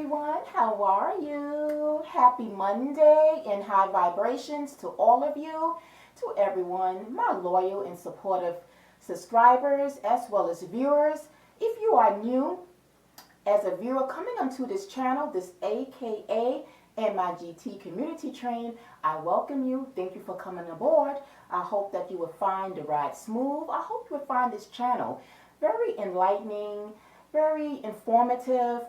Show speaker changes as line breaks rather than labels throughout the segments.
everyone. How are you? Happy Monday and high vibrations to all of you, to everyone, my loyal and supportive subscribers as well as viewers. If you are new as a viewer coming onto this channel, this AKA MIGT Community Train, I welcome you. Thank you for coming aboard. I hope that you will find the ride smooth. I hope you will find this channel very enlightening, very informative,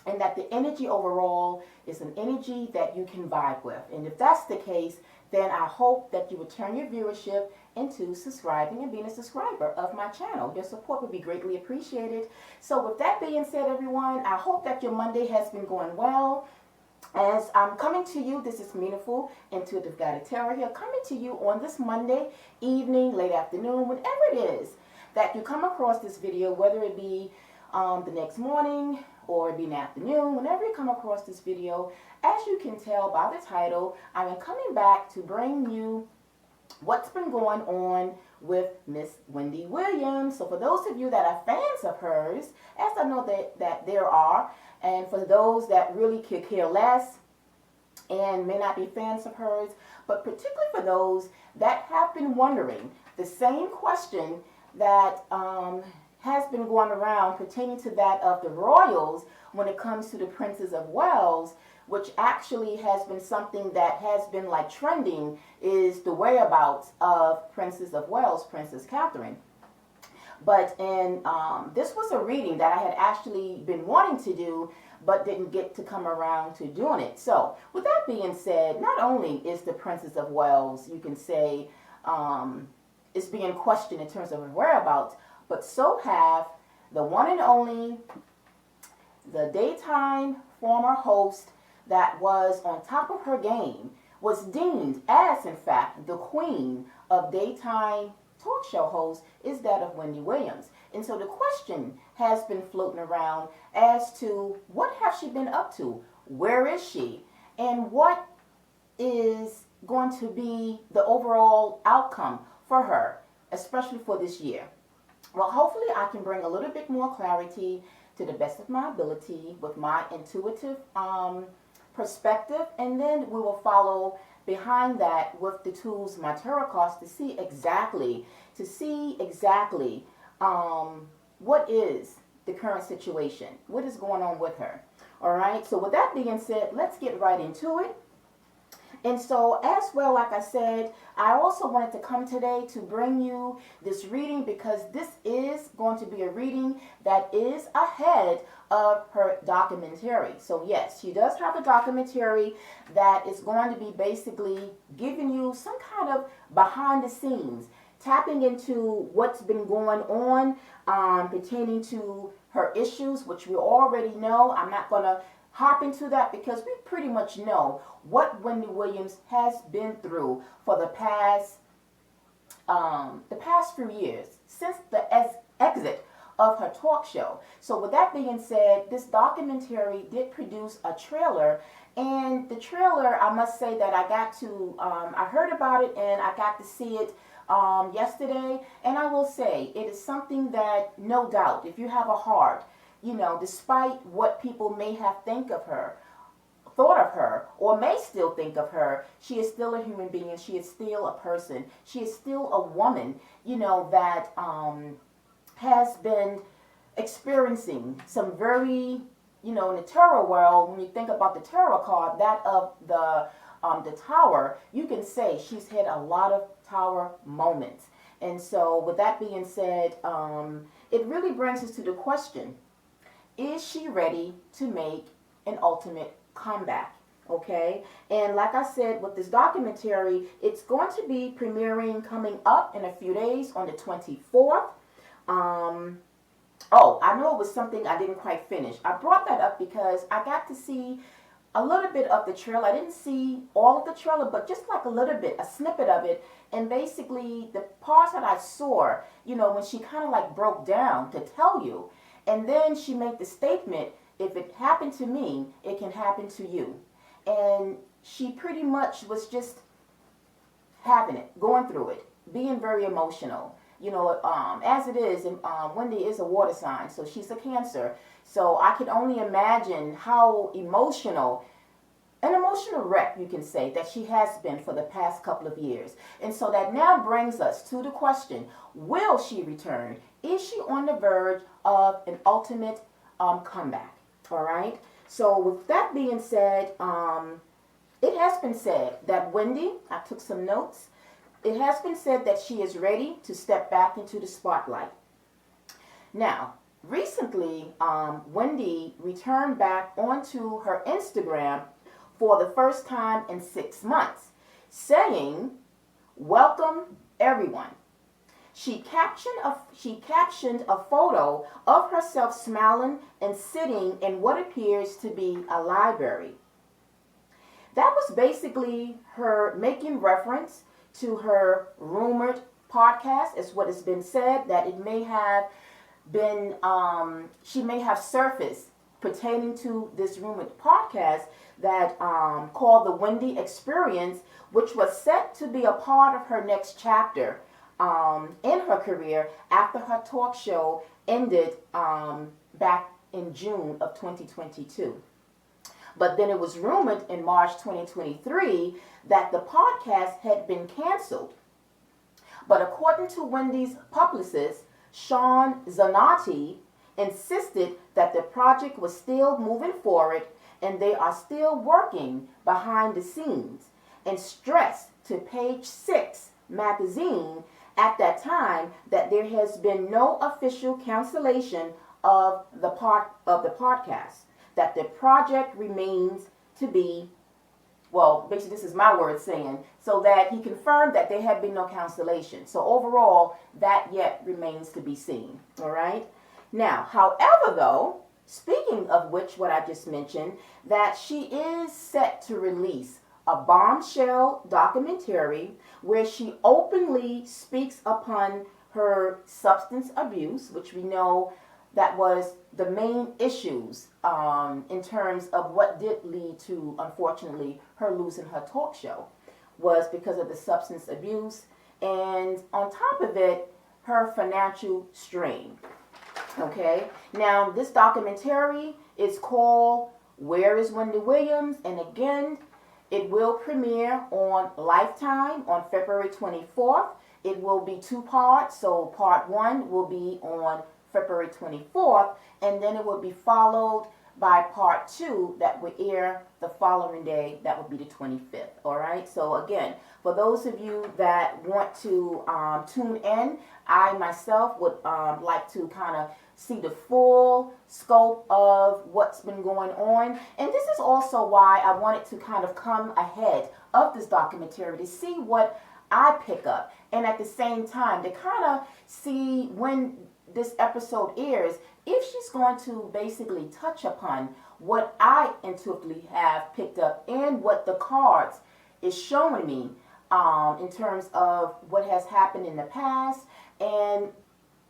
and that the energy overall is an energy that you can vibe with. And if that's the case, then I hope that you would turn your viewership into subscribing and being a subscriber of my channel. Your support would be greatly appreciated. So with that being said, everyone, I hope that your Monday has been going well. As I'm coming to you, this is Meaningful Intuitive Guided Tarot here, coming to you on this Monday evening, late afternoon, whenever it is that you come across this video, whether it be the next morning or it be in the afternoon, whenever you come across this video. As you can tell by the title, I am coming back to bring you what's been going on with Miss Wendy Williams. So for those of you that are fans of hers, as I know that there are, and for those that really could care less and may not be fans of hers, but particularly for those that have been wondering the same question that has been going around pertaining to that of the royals when it comes to the Princess of Wales, which actually has been something that has been like trending, is the whereabouts of Princess of Wales, Princess Catherine. But in this was a reading that I had actually been wanting to do, but didn't get to come around to doing it. So with that being said, not only is the Princess of Wales, you can say, is being questioned in terms of her whereabouts, but so have the one and only, the daytime former host that was on top of her game, was deemed as, in fact, the queen of daytime talk show hosts, is that of Wendy Williams. And so the question has been floating around as to what has she been up to? Where is she? And what is going to be the overall outcome for her, especially for this year? Well, hopefully I can bring a little bit more clarity to the best of my ability with my intuitive perspective, and then we will follow behind that with the tools, my tarot cards, to see exactly what is the current situation, what is going on with her. All right, so with that being said, let's get right into it. And so as well, like I said, I also wanted to come today to bring you this reading because this is going to be a reading that is ahead of her documentary. So yes, she does have a documentary that is going to be basically giving you some kind of behind the scenes, tapping into what's been going on pertaining to her issues, which we already know. I'm not going to hop into that because we pretty much know what Wendy Williams has been through for the past few years since the exit of her talk show. So with that being said, this documentary did produce a trailer, and the trailer, I must say that I got to I heard about it and I got to see it yesterday, and I will say it is something that, no doubt, if you have a heart, you know, despite what people may have thought of her, or may still think of her, she is still a human being. She is still a person. She is still a woman, you know, that has been experiencing some very, you know, in the tarot world, when you think about the tarot card, that of the Tower, you can say she's had a lot of Tower moments. And so with that being said, it really brings us to the question, is she ready to make an ultimate comeback? Okay, and like I said, with this documentary, it's going to be premiering coming up in a few days on the 24th. Oh, I know it was something I didn't quite finish. I brought that up because I got to see a little bit of the trailer. I didn't see all of the trailer, but just like a little bit, a snippet of it. And basically the parts that I saw, you know, when she kind of like broke down to tell you, and then she made the statement, if it happened to me, it can happen to you. And she pretty much was just having it, going through it, being very emotional, as it is, Wendy is a water sign, so she's a Cancer. So I could only imagine how an emotional wreck, you can say, that she has been for the past couple of years. And so that now brings us to the question, will she return? Is she on the verge of an ultimate comeback? All right. So with that being said, it has been said that Wendy, I took some notes, it has been said that she is ready to step back into the spotlight. Now, recently, Wendy returned back onto her Instagram for the first time in 6 months, saying, "Welcome everyone." She captioned a photo of herself smiling and sitting in what appears to be a library. That was basically her making reference to her rumored podcast, is what has been said, that it may have been, she may have surfaced pertaining to this rumored podcast that called the Wendy Experience, which was set to be a part of her next chapter in her career after her talk show ended back in June of 2022. But then it was rumored in March 2023 that the podcast had been canceled. But according to Wendy's publicist, Sean Zanotti, insisted that the project was still moving forward and they are still working behind the scenes, and stressed to Page 6 magazine at that time that there has been no official cancellation of the podcast, that the project remains to be, well, basically this is my word saying, so that he confirmed that there had been no cancellation. So overall, that yet remains to be seen. All right. Now, however, though, speaking of which, what I just mentioned, that she is set to release a bombshell documentary where she openly speaks upon her substance abuse, which we know that was the main issues in terms of what did lead to, unfortunately, her losing her talk show, was because of the substance abuse, and on top of it, her financial strain. Okay, now this documentary is called Where is Wendy Williams? And again, it will premiere on Lifetime on February 24th. It will be 2 parts, so part 1 will be on February 24th, and then it will be followed by part 2 that will air the following day. That would be the 25th. All right. So again, for those of you that want to tune in, I myself would like to kind of see the full scope of what's been going on. And this is also why I wanted to kind of come ahead of this documentary to see what I pick up, and at the same time to kind of see when this episode airs, if she's going to basically touch upon what I intuitively have picked up and what the cards is showing me in terms of what has happened in the past, and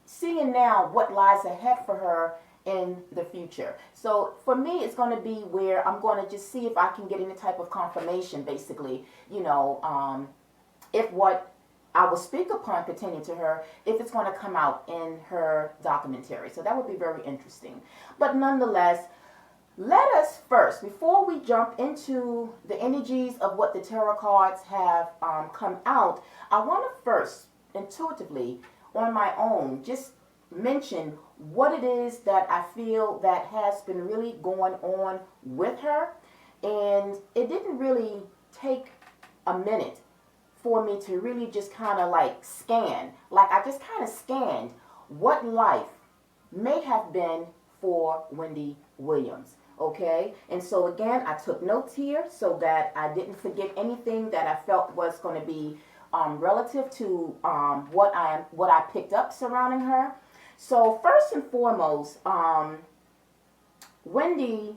seeing now what lies ahead for her in the future. So for me, it's going to be where I'm going to just see if I can get any type of confirmation, basically, if what I will speak upon pertaining to her, if it's going to come out in her documentary. So that would be very interesting. But nonetheless, let us first, before we jump into the energies of what the tarot cards have come out, I want to first intuitively on my own just mention what it is that I feel that has been really going on with her. And it didn't really take a minute for me to really just kind of like scan. Like I just kind of scanned what life may have been for Wendy Williams. Okay, and so again, I took notes here so that I didn't forget anything that I felt was going to be relative to what I picked up surrounding her. So first and foremost, Wendy,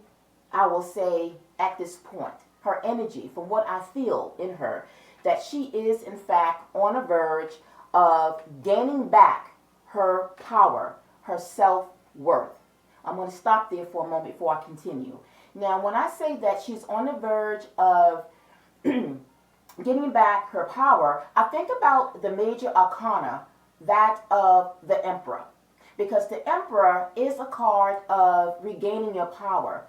I will say at this point, her energy, from what I feel in her, that she is in fact on a verge of gaining back her power, her self-worth. I'm going to stop there for a moment before I continue. Now, when I say that she's on the verge of getting back her power, I think about the major arcana that of the Emperor. Because the Emperor is a card of regaining your power,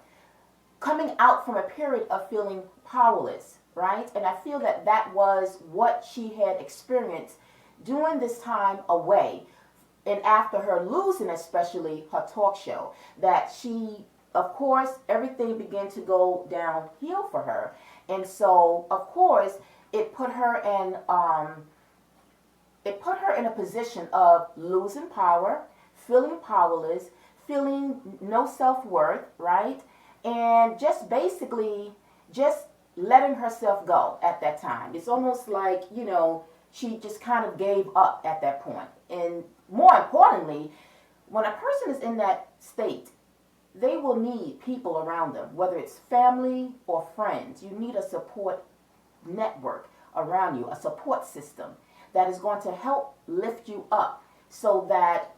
coming out from a period of feeling powerless, right? And I feel that that was what she had experienced during this time away. And after her losing, especially her talk show, that she, of course, everything began to go downhill for her. And so, of course, it put her in a position of losing power, feeling powerless, feeling no self-worth, right? And just basically just letting herself go at that time. It's almost like, she just kind of gave up at that point. And more importantly, when a person is in that state, they will need people around them, whether it's family or friends. You need a support network around you, a support system that is going to help lift you up so that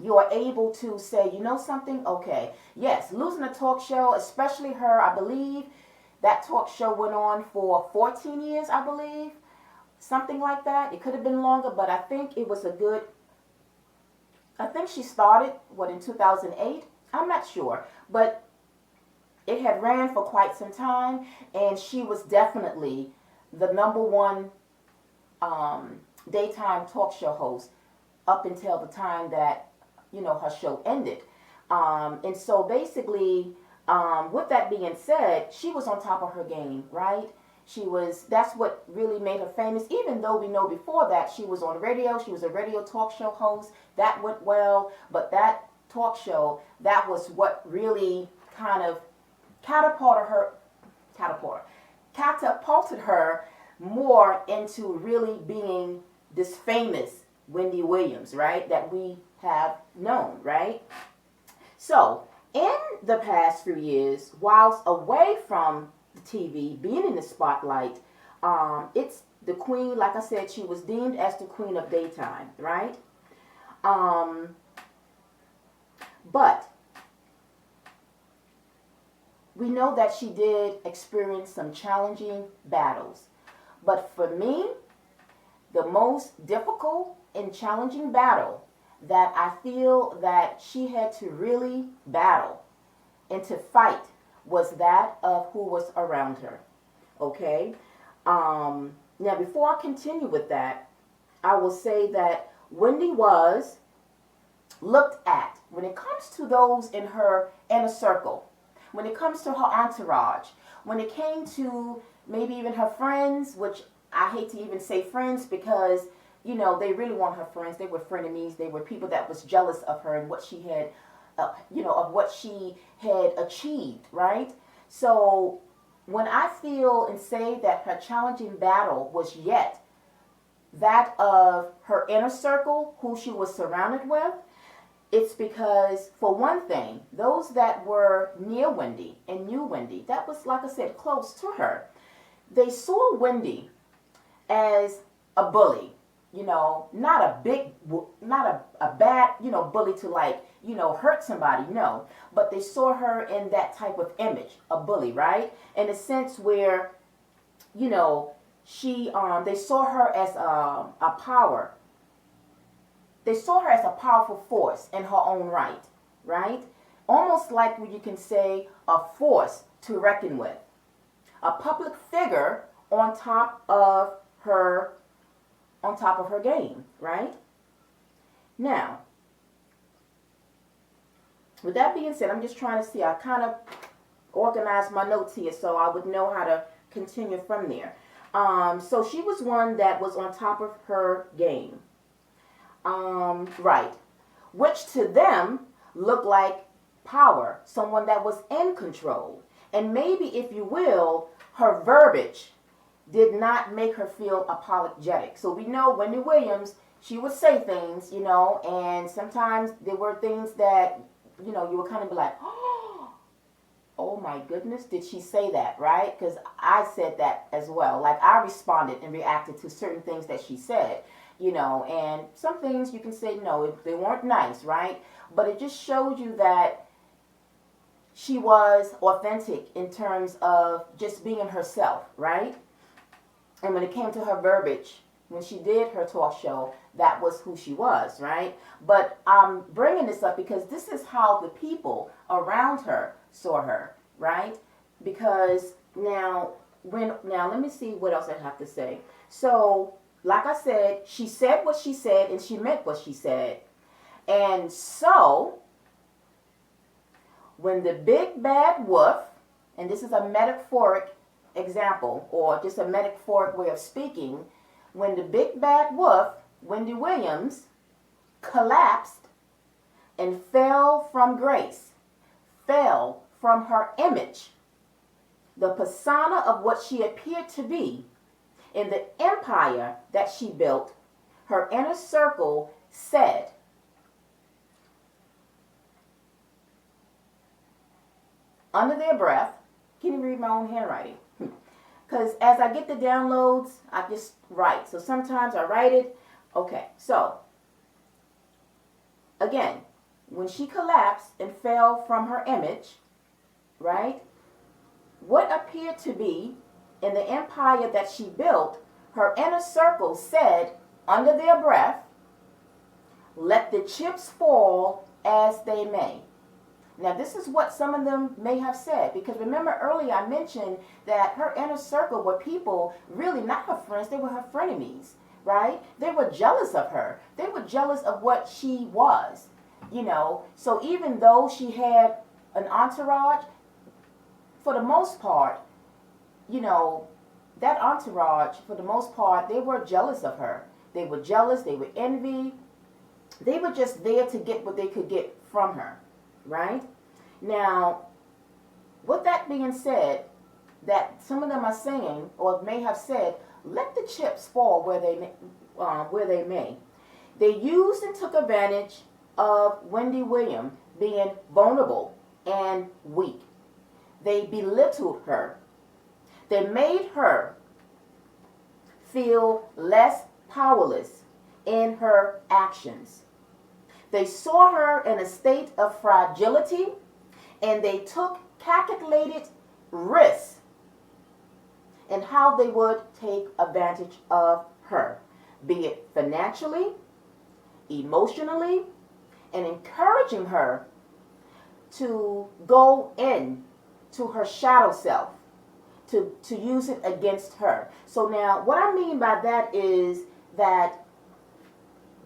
you are able to say, you know something, okay, yes, losing a talk show, especially her, I believe that talk show went on for 14 years, I believe, something like that. It could have been longer, but I think she started, in 2008? I'm not sure, but it had ran for quite some time, and she was definitely the number one daytime talk show host up until the time that her show ended. And so basically, with that being said, she was on top of her game, right? That's what really made her famous, even though we know before that she was on radio, she was a radio talk show host, that went well, but that talk show, that was what really kind of catapulted her more into really being this famous Wendy Williams, right, that we have known, right? So, in the past few years, whilst away from the TV, being in the spotlight, it's the queen, like I said, she was deemed as the queen of daytime, right? But we know that she did experience some challenging battles. But for me, the most difficult and challenging battle that I feel that she had to really battle and to fight was that of who was around her. Okay? Now, before I continue with that, I will say that Wendy was looked at, when it comes to those in her inner circle, when it comes to her entourage, when it came to maybe even her friends, which I hate to even say friends because, they really weren't her friends. They were frenemies. They were people that was jealous of her and what she had, of what she had achieved, right? So when I feel and say that her challenging battle was yet that of her inner circle, who she was surrounded with, it's because, for one thing, those that were near Wendy and knew Wendy, that was, like I said, close to her, they saw Wendy as a bully, not a bad, bully to hurt somebody, no. But they saw her in that type of image, a bully, right? In a sense where, they saw her as a power. They saw her as a powerful force in her own right? Almost like what you can say, a force to reckon with. A public figure on top of her game, right? Now, with that being said, I'm just trying to see, I kind of organized my notes here so I would know how to continue from there. So she was one that was on top of her game. Right. Which to them looked like power, someone that was in control. And maybe, if you will, her verbiage did not make her feel apologetic. So we know Wendy Williams, she would say things, and sometimes there were things that, you would kind of be like, oh my goodness, did she say that, right? Because I said that as well. Like, I responded and reacted to certain things that she said, and some things you can say, no, they weren't nice, right? But it just showed you that she was authentic in terms of just being herself, right? And when it came to her verbiage, when she did her talk show, that was who she was, right? But I'm bringing this up because this is how the people around her saw her, right? Because now let me see what else I have to say. So, like I said, she said what she said and she meant what she said. And so, when the big bad wolf, and this is a metaphoric example or just a metaphoric way of speaking, when the big bad wolf, Wendy Williams, collapsed and fell from grace, fell from her image, the persona of what she appeared to be in the empire that she built, her inner circle said, under their breath, can you read my own handwriting? Because as I get the downloads, I just write. So sometimes I write it. Okay, so again, when she collapsed and fell from her image, right, what appeared to be in the empire that she built, her inner circle said, under their breath, let the chips fall as they may. Now, this is what some of them may have said, because remember earlier I mentioned that her inner circle were people, really not her friends, they were her frenemies, right? They were jealous of her. They were jealous of what she was, you know. So even though she had an entourage, for the most part, you know, that entourage, for the most part, they were jealous of her. They were jealous, they were envy. They were just there to get what they could get from her, right? Now, with that being said, that some of them are saying, or may have said, let the chips fall where they may. They used and took advantage of Wendy Williams being vulnerable and weak. They belittled her. They made her feel less powerless in her actions. They saw her in a state of fragility, and they took calculated risks in how they would take advantage of her, be it financially, emotionally, and encouraging her to go in to her shadow self, to use it against her. So now what I mean by that is that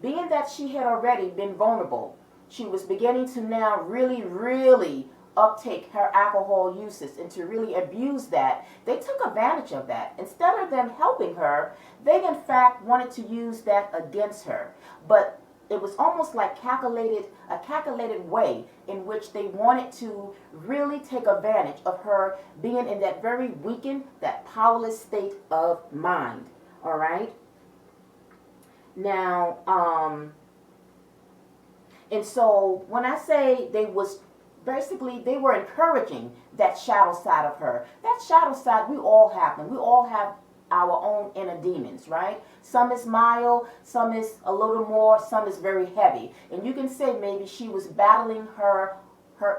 being that she had already been vulnerable, she was beginning to now really uptake her alcohol usage and to really abuse that. They took advantage of that. Instead of them helping her, they in fact wanted to use that against her. But it was almost like a calculated way in which they wanted to really take advantage of her being in that very weakened, that powerless state of mind. All right? Now, and so when I say they were encouraging that shadow side of her. That shadow side, we all have them. We all have our own inner demons, right? Some is mild, some is a little more, some is very heavy. And you can say maybe she was battling her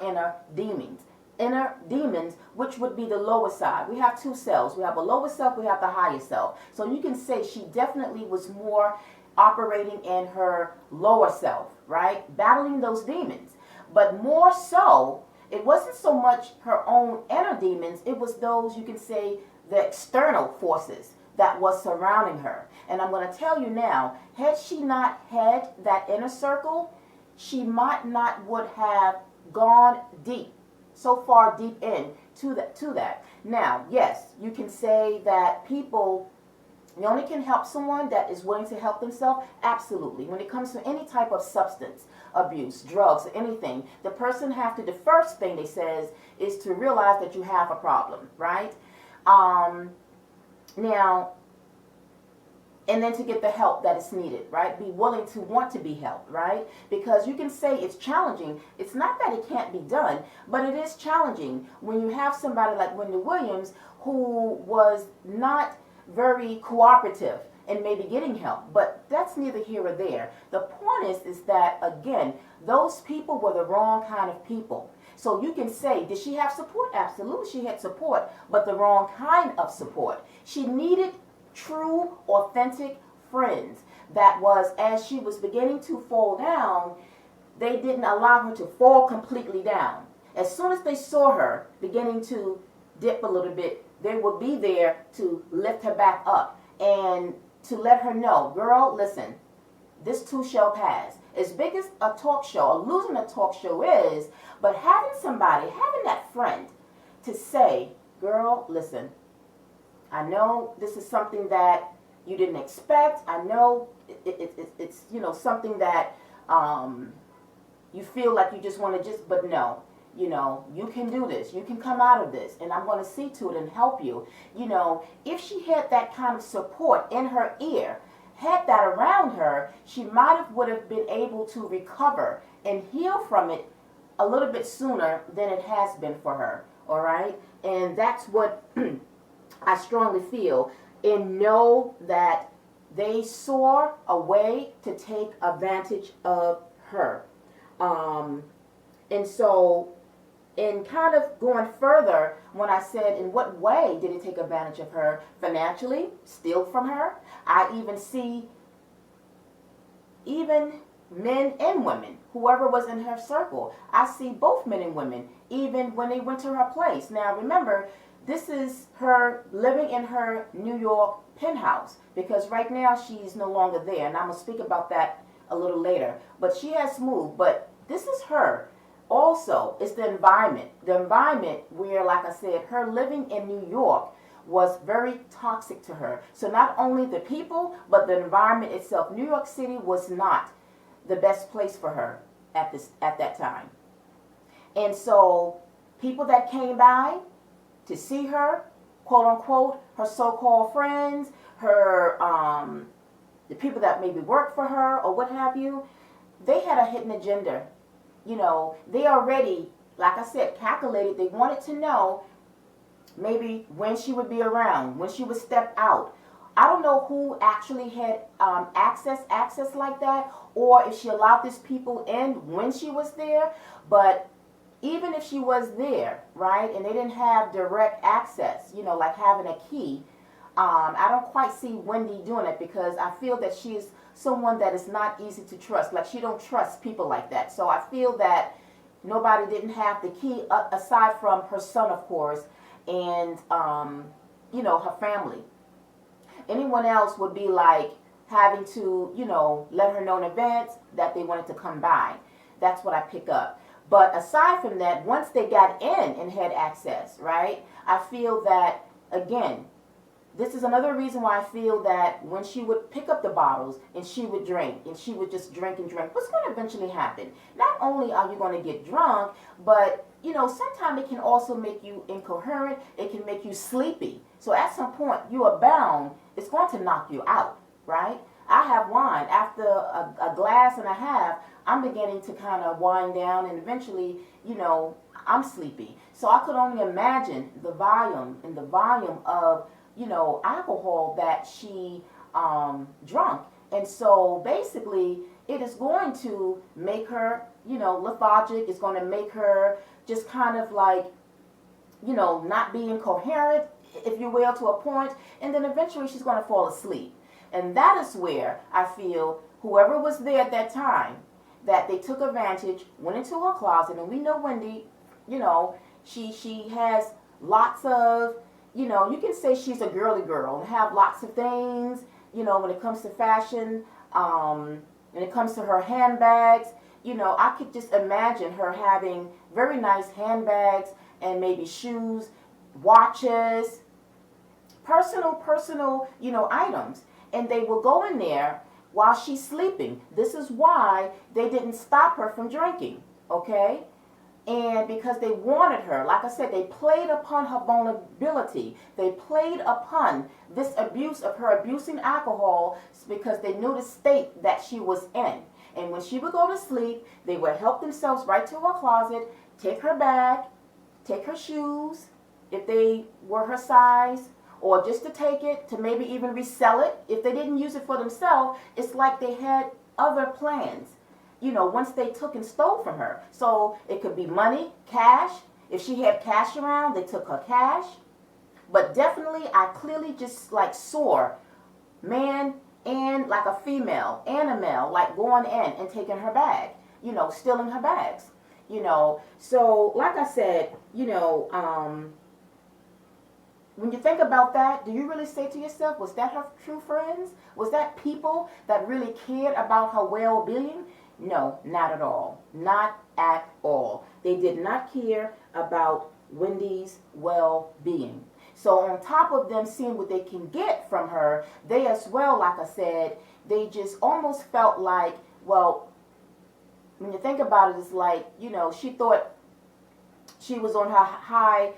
inner demons. Inner demons, which would be the lower side. We have two selves. We have a lower self, we have the higher self. So you can say she definitely was more operating in her lower self, right? Battling those demons. But more so, it wasn't so much her own inner demons, it was those, you can say, the external forces that was surrounding her. And I'm going to tell you now, had she not had that inner circle, she might not would have gone deep, so far deep in to that. Now, yes, you can say that people, you only can help someone that is willing to help themselves. Absolutely. When it comes to any type of substance abuse, drugs, or anything, the person have to, the first thing they says is to realize that you have a problem, right? Now, and then to get the help that is needed, right? Be willing to want to be helped, right? Because you can say it's challenging. It's not that it can't be done, but it is challenging when you have somebody like Wendy Williams who was not very cooperative in maybe getting help, but that's neither here or there. The point is that, again, those people were the wrong kind of people. So you can say, did she have support? Absolutely, she had support, but the wrong kind of support. She needed true, authentic friends that was, as she was beginning to fall down, they didn't allow her to fall completely down. As soon as they saw her beginning to dip a little bit, they would be there to lift her back up and to let her know, girl, listen, this too shall pass. As big as a talk show, or losing a talk show is, but having somebody, having that friend to say, girl, listen, I know this is something that you didn't expect. I know it's something that you feel like you just want to but no. You can do this. You can come out of this, and I'm going to see to it and help you. If she had that kind of support in her ear, had that around her, she would have been able to recover and heal from it a little bit sooner than it has been for her. All right? And that's what I strongly feel. And know that they saw a way to take advantage of her. And so, in kind of going further, when I said in what way did it take advantage of her? Financially, steal from her. I even see even men and women, whoever was in her circle. I see both men and women, even when they went to her place. Now remember, this is her living in her New York penthouse, because right now she's no longer there, and I'm going to speak about that a little later. But she has moved, but this is her. Also, it's the environment where, like I said, her living in New York was very toxic to her. So not only the people, but the environment itself. New York City was not the best place for her at that time. And so people that came by to see her, quote unquote, her so-called friends, her the people that maybe worked for her or what have you, they had a hidden agenda. They already, like I said, calculated. They wanted to know maybe when she would be around, when she would step out. I don't know who actually had access like that, or if she allowed these people in when she was there. But even if she was there, right, and they didn't have direct access, like having a key, I don't quite see Wendy doing it, because I feel that she is someone that is not easy to trust. Like, she don't trust people like that. So I feel that nobody didn't have the key aside from her son, of course, and her family. Anyone else would be like having to let her know in advance that they wanted to come by. That's what I pick up. But aside from that, once they got in and had access, right, I feel that, again, this is another reason why I feel that when she would pick up the bottles and she would drink, and she would just drink and drink, what's going to eventually happen? Not only are you going to get drunk, but, sometimes it can also make you incoherent. It can make you sleepy. So at some point, you are bound. It's going to knock you out, right? I have wine. After a glass and a half, I'm beginning to kind of wind down, and eventually, I'm sleepy. So I could only imagine the volume of alcohol that she drunk. And so basically, it is going to make her, lethargic. It's going to make her just kind of like, not being coherent, if you will, to a point. And then eventually she's going to fall asleep. And that is where I feel whoever was there at that time, that they took advantage, went into her closet. And we know Wendy, she has lots of, you can say she's a girly girl and have lots of things, when it comes to fashion, when it comes to her handbags. I could just imagine her having very nice handbags and maybe shoes, watches, personal, items. And they will go in there while she's sleeping. This is why they didn't stop her from drinking, okay? And because they wanted her, like I said, they played upon her vulnerability. They played upon this abuse of her abusing alcohol, because they knew the state that she was in. And when she would go to sleep, they would help themselves right to her closet, take her bag, take her shoes, if they were her size, or just to take it, to maybe even resell it. If they didn't use it for themselves, it's like they had other plans, once they took and stole from her. So it could be money, cash. If she had cash around, they took her cash. But definitely, I clearly just like saw, man, and like a female and a male, like going in and taking her bag, stealing her bags, So, like I said, when you think about that, do you really say to yourself, was that her true friends? Was that people that really cared about her well-being? No, not at all. Not at all. They did not care about Wendy's well-being. So on top of them seeing what they can get from her, they as well, like I said, they just almost felt like, well, when you think about it, it's like, she thought she was on her high,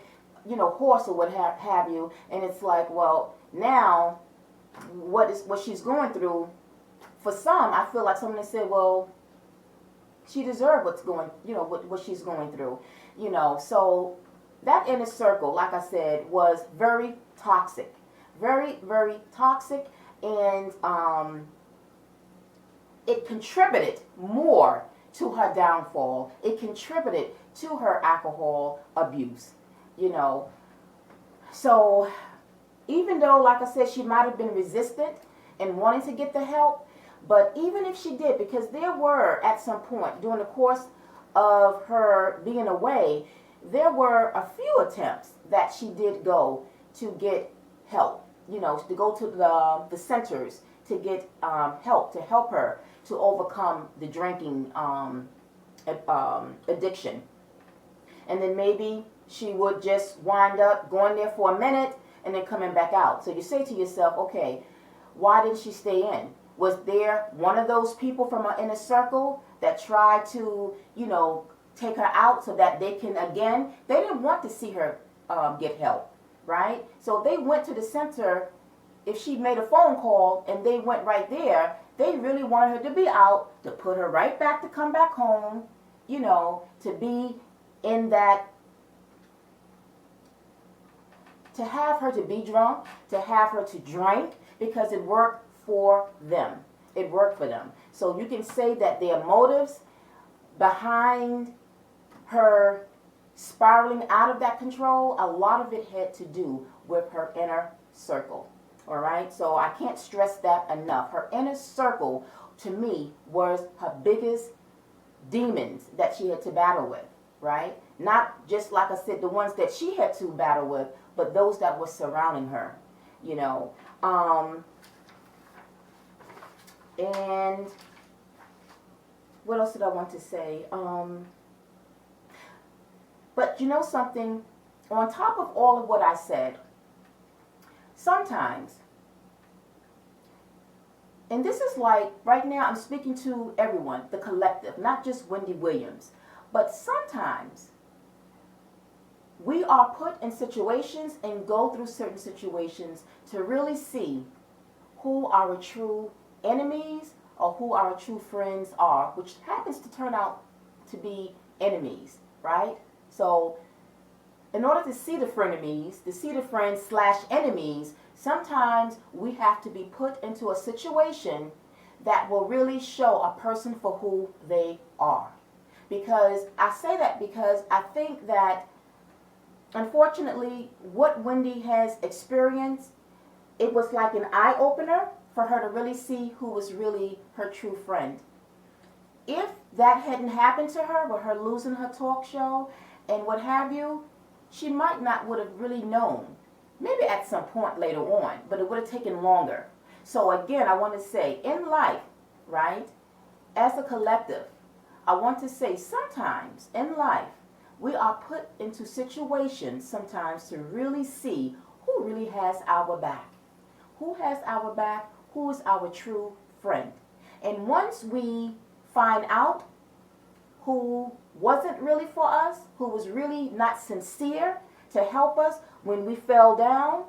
horse or what have you, and it's like, well, now what she's going through, for some, I feel like someone said, well, she deserved what she's going through, so that inner circle, like I said, was very toxic, very, very toxic, and it contributed more to her downfall. It contributed to her alcohol abuse, So even though, like I said, she might have been resistant and wanting to get the help, but even if she did, because there were at some point during the course of her being away, there were a few attempts that she did go to get help, to go to the centers to get help, to help her to overcome the drinking addiction. And then maybe she would just wind up going there for a minute and then coming back out. So you say to yourself, okay, why didn't she stay in? Was there one of those people from her inner circle that tried to, take her out so that they can, again, they didn't want to see her get help, right? So they went to the center. If she made a phone call and they went right there, they really wanted her to be out, to put her right back to come back home, to be in that, to have her to be drunk, to have her to drink, because it worked for them. It worked for them. So you can say that their motives behind her spiraling out of that control, a lot of it had to do with her inner circle. All right? So I can't stress that enough. Her inner circle, to me, was her biggest demons that she had to battle with, right? Not just, like I said, the ones that she had to battle with, but those that were surrounding her, And what else did I want to say? But something, on top of all of what I said, sometimes, and this is like, right now I'm speaking to everyone, the collective, not just Wendy Williams, but sometimes we are put in situations and go through certain situations to really see who our true enemies or who our true friends are, which happens to turn out to be enemies, right? So in order to see the frenemies, to see the friends / enemies, sometimes we have to be put into a situation that will really show a person for who they are. Because I say that because I think that, unfortunately, what Wendy has experienced, it was like an eye-opener for her to really see who was really her true friend. If that hadn't happened to her, with her losing her talk show and what have you, she might not would have really known. Maybe at some point later on, but it would have taken longer. So again, I want to say, in life, right, as a collective, I want to say sometimes in life, we are put into situations sometimes to really see who really has our back. Who has our back? Who is our true friend? And once we find out who wasn't really for us, who was really not sincere to help us when we fell down,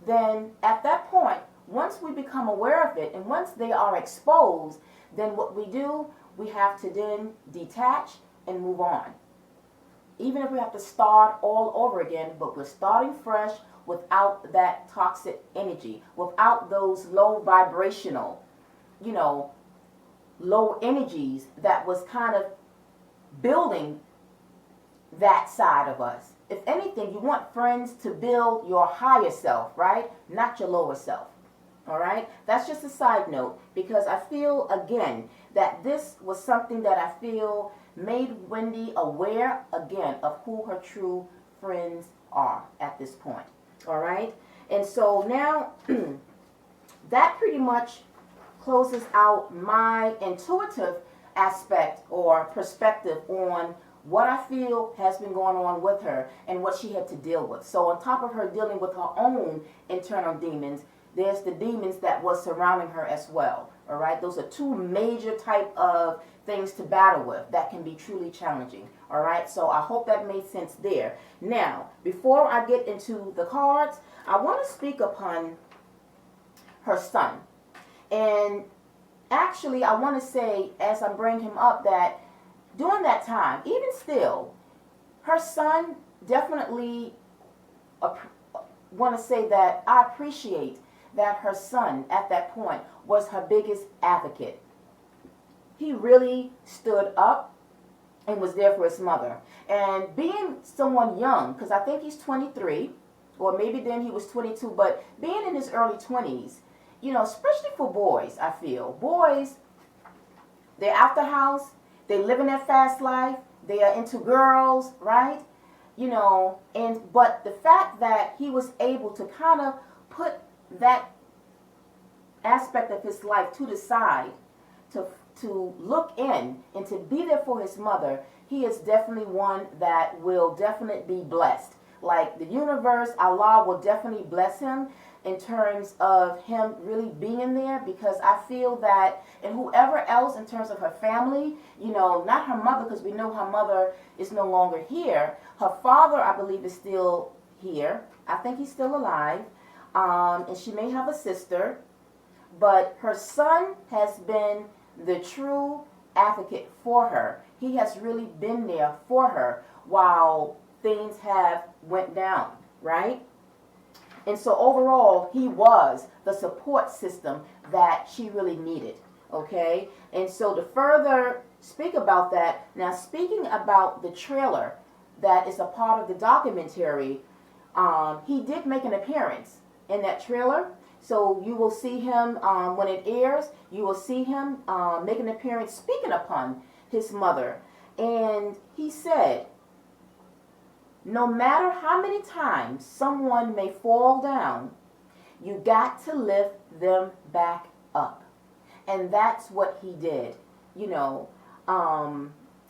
then at that point, once we become aware of it and once they are exposed, then what we do, we have to then detach and move on. Even if we have to start all over again, but we're starting fresh without that toxic energy, without those low vibrational, low energies that was kind of building that side of us. If anything, you want friends to build your higher self, right? Not your lower self. All right, that's just a side note because I feel again that this was something that I feel made Wendy aware again of who her true friends are at this point. All right, and so now that pretty much closes out my intuitive aspect or perspective on what I feel has been going on with her and what she had to deal with. So on top of her dealing with her own internal demons, there's the demons that was surrounding her as well. All right, those are two major type of things to battle with that can be truly challenging. All right, so I hope that made sense there. Now, before I get into the cards, I want to speak upon her son. And actually, I want to say, as I'm bringing him up, that during that time, even still, her son definitely want to say that I appreciate that her son at that point was her biggest advocate. He really stood up and was there for his mother. And being someone young, because I think he's 23, or maybe then he was 22, but being in his early 20s, you know, especially for boys, I feel. Boys, they're out the house, they live in their fast life, they are into girls, right? You know, but the fact that he was able to kind of put that aspect of his life to the side to look in and to be there for his mother, he is definitely one that will definitely be blessed. Like the universe, Allah will definitely bless him in terms of him really being there, because I feel that, and whoever else in terms of her family, you know, not her mother, because we know her mother is no longer here. Her father, I believe, is still here. I think he's still alive. And she may have a sister, but her son has been the true advocate for her. He has really been there for her while things have went down, right? And so overall, he was the support system that she really needed, okay? And so to further speak about that, now speaking about the trailer that is a part of the documentary, he did make an appearance in that trailer. So you will see him, when it airs, you will see him make an appearance speaking upon his mother. And he said, no matter how many times someone may fall down, you got to lift them back up. And that's what he did. You know,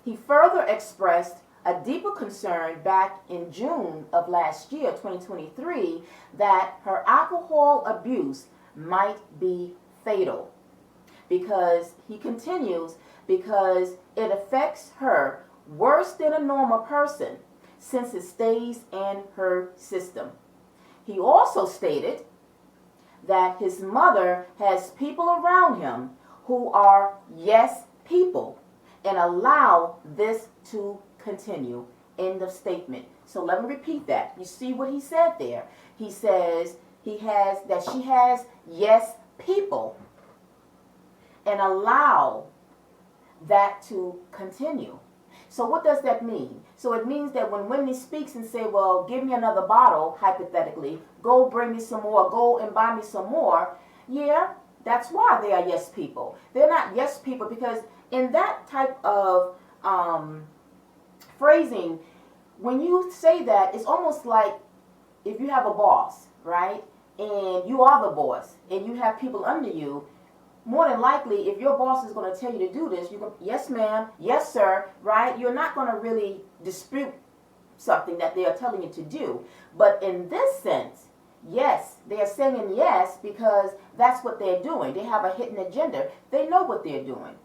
he further expressed a deeper concern back in June of last year, 2023, that her alcohol abuse might be fatal. Because he continues, because it affects her worse than a normal person, since it stays in her system. He also stated that his mother has people around him who are yes people and allow this to continue. End of statement. So let me repeat that. You see what he said there? He says she has yes people and allow that to continue. So what does that mean? So it means that when Wendy speaks and say, well, give me another bottle, hypothetically, go bring me some more, go and buy me some more, yeah, that's why they are yes people. They're not yes people because in that type of phrasing, when you say that, it's almost like if you have a boss, right, and you are the boss, and you have people under you, more than likely, if your boss is going to tell you to do this, you go, yes, ma'am, yes, sir, right? You're not going to really dispute something that they are telling you to do. But in this sense, yes, they are saying yes because that's what they're doing. They have a hidden agenda. They know what they're doing.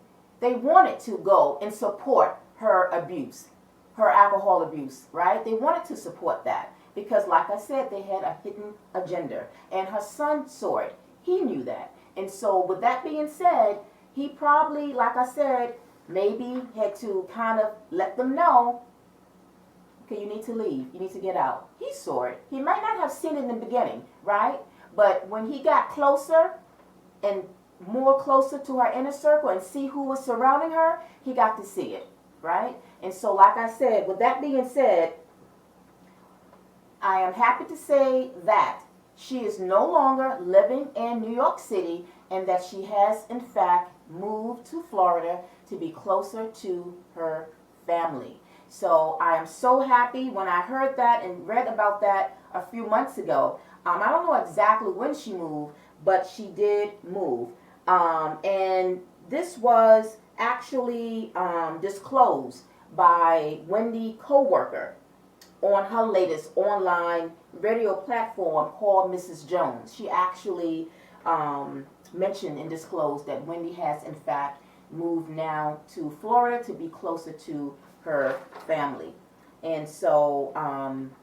They wanted to go and support her abuse, her alcohol abuse, right? They wanted to support that because, like I said, they had a hidden agenda. And her son saw it. He knew that. And so with that being said, he probably, like I said, maybe had to kind of let them know, okay, you need to leave. You need to get out. He saw it. He might not have seen it in the beginning, right? But when he got closer and more closer to her inner circle and see who was surrounding her, he got to see it, right? And so like I said, with that being said, I am happy to say that she is no longer living in New York City and that she has, in fact, moved to Florida to be closer to her family. So I am so happy when I heard that and read about that a few months ago. I don't know exactly when she moved, but she did move. And this was actually disclosed by Wendy coworker on her latest online radio platform called Mrs. Jones. She actually mentioned and disclosed that Wendy has in fact moved now to Florida to be closer to her family. And so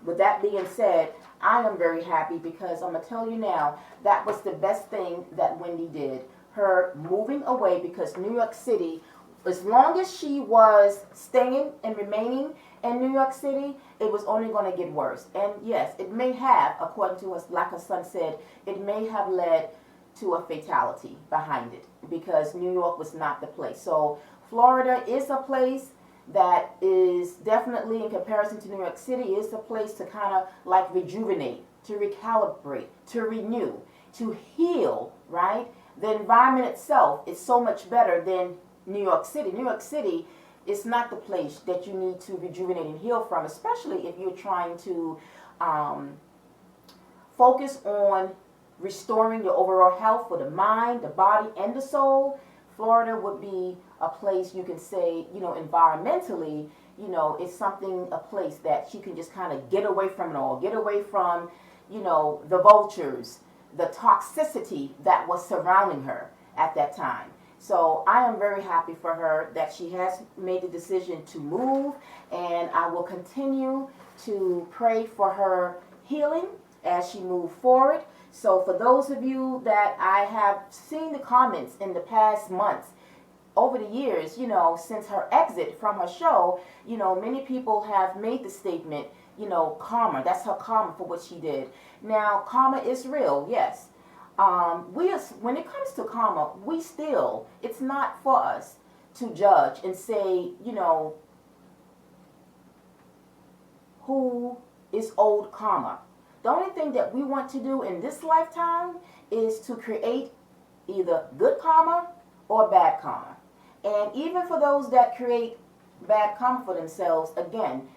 with that being said, I am very happy because I'm going to tell you now, that was the best thing that Wendy did. Her moving away, because New York City, as long as she was staying and remaining in New York City, it was only going to get worse. And yes, it may have, according to us, like her son said, it may have led to a fatality behind it because New York was not the place. So Florida is a place that is definitely, in comparison to New York City, is a place to kind of like rejuvenate, to recalibrate, to renew, to heal, right? The environment itself is so much better than New York City. New York City is not the place that you need to rejuvenate and heal from, especially if you're trying to focus on restoring your overall health for the mind, the body, and the soul. Florida would be a place you can say, environmentally, it's something, a place that you can just kind of get away from it all, get away from, the vultures, the toxicity that was surrounding her at that time. So I am very happy for her that she has made the decision to move, and I will continue to pray for her healing as she moves forward. So for those of you that I have seen the comments in the past months, over the years, since her exit from her show, many people have made the statement, karma, that's her karma for what she did. Now, karma is real, yes. When it comes to karma, it's not for us to judge and say, who is owed karma. The only thing that we want to do in this lifetime is to create either good karma or bad karma. And even for those that create bad karma for themselves, again,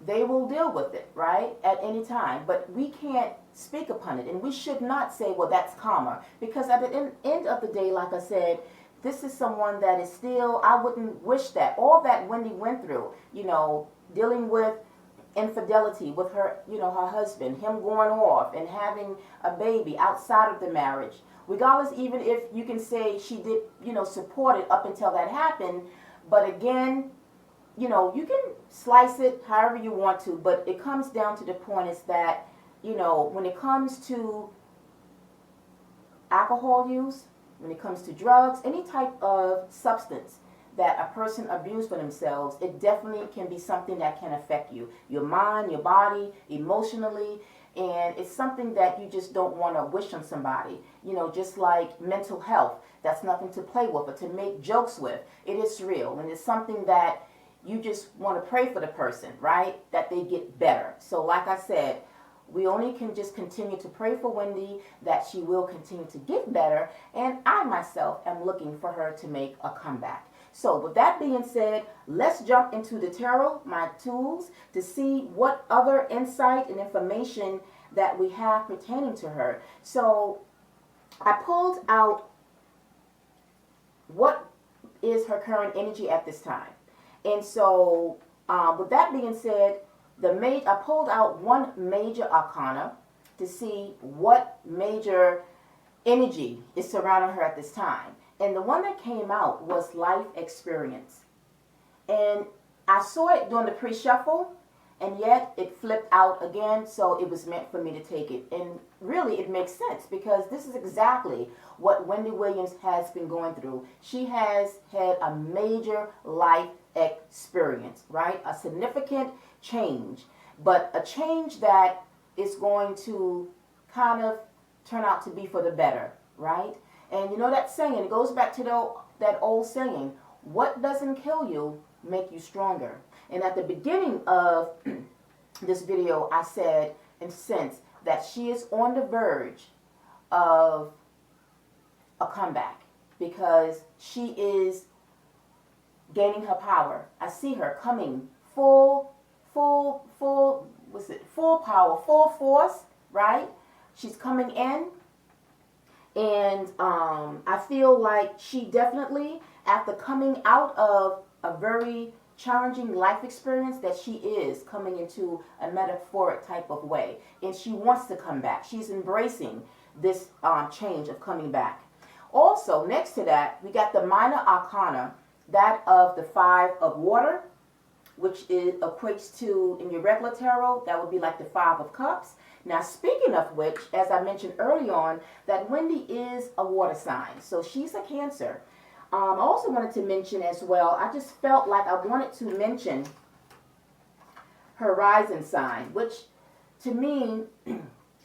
they will deal with it, right, at any time. But we can't speak upon it, and we should not say, well, that's karma. Because at the end of the day, like I said, this is someone that is still, I wouldn't wish that. All that Wendy went through, dealing with infidelity with her, her husband, him going off and having a baby outside of the marriage. Regardless, even if you can say she did, support it up until that happened. But again, you can slice it however you want to, but it comes down to the point is that, when it comes to alcohol use, when it comes to drugs, any type of substance that a person abused for themselves, it definitely can be something that can affect you, your mind, your body, emotionally, and it's something that you just don't want to wish on somebody. Just like mental health, that's nothing to play with or to make jokes with. It is real, and it's something that you just want to pray for the person, right? That they get better. So like I said, we only can just continue to pray for Wendy that she will continue to get better, and I myself am looking for her to make a comeback. So with that being said, let's jump into the tarot, my tools, to see what other insight and information that we have pertaining to her. So I pulled out what is her current energy at this time. And so with that being said, I pulled out one major arcana to see what major energy is surrounding her at this time. And the one that came out was life experience. And I saw it during the pre-shuffle, and yet it flipped out again, so it was meant for me to take it. And really, it makes sense, because this is exactly what Wendy Williams has been going through. She has had a major life experience, right? A significant change, but a change that is going to kind of turn out to be for the better, right? And you know that saying, it goes back to that old saying, what doesn't kill you make you stronger. And at the beginning of this video, I said, in a sense, that she is on the verge of a comeback because she is gaining her power. I see her coming full power, full force, right? She's coming in, and I feel like she definitely, after coming out of a very challenging life experience, that she is coming into a metaphoric type of way, and she wants to come back. She's embracing this change of coming back. Also, next to that, we got the minor arcana, that of the Five of Water, which equates to, in your regular tarot, that would be like the Five of Cups. Now, speaking of which, as I mentioned early on, that Wendy is a water sign, so she's a Cancer. I also wanted to mention as well, I just felt like I wanted to mention her rising sign, which to me